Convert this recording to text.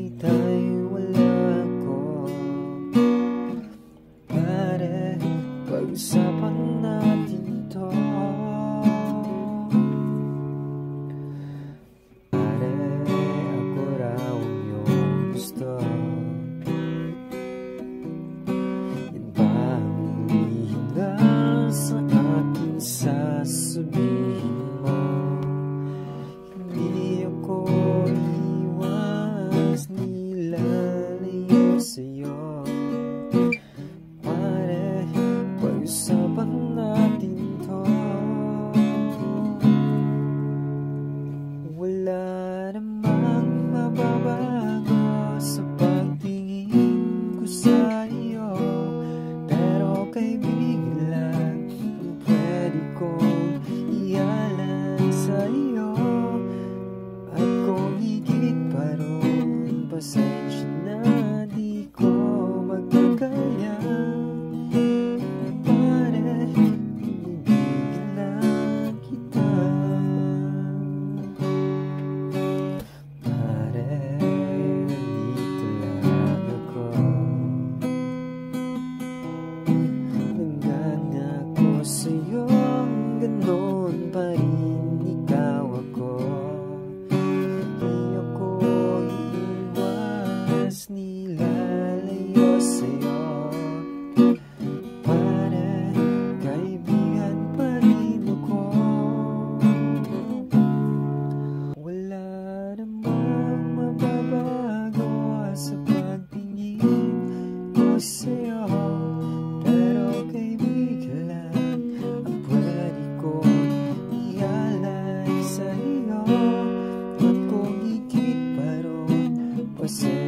kita'y wala ko. Pare, pag-usapan natin to. Pare, ako raw ang iyong gusto. Yan ba ang hihina sa aking sasabihin mo? Hindi ako iwas, nilalayo sa'yo. Pare, pag-usapan natin to. Wala namang mababago sa pagtingin ko sa'yo, pero kaibigan lang ang pwede kong ialan sa'yo. At kung higit pa ron, pasensya na di ko magkakaya. Pare, ibigin lang kita. Pare, nandito lang ako. Nangangako sa'yo, ganon pa rin ikaw ako. Nilalayo sa'yo. Pare, kaibigan pa rin ako. Wala namang mababago sa pagtingin ko sa'yo, pero kaibigan lang ang pwede kong ialay sa'yo. At kung higit pa ron, pasensya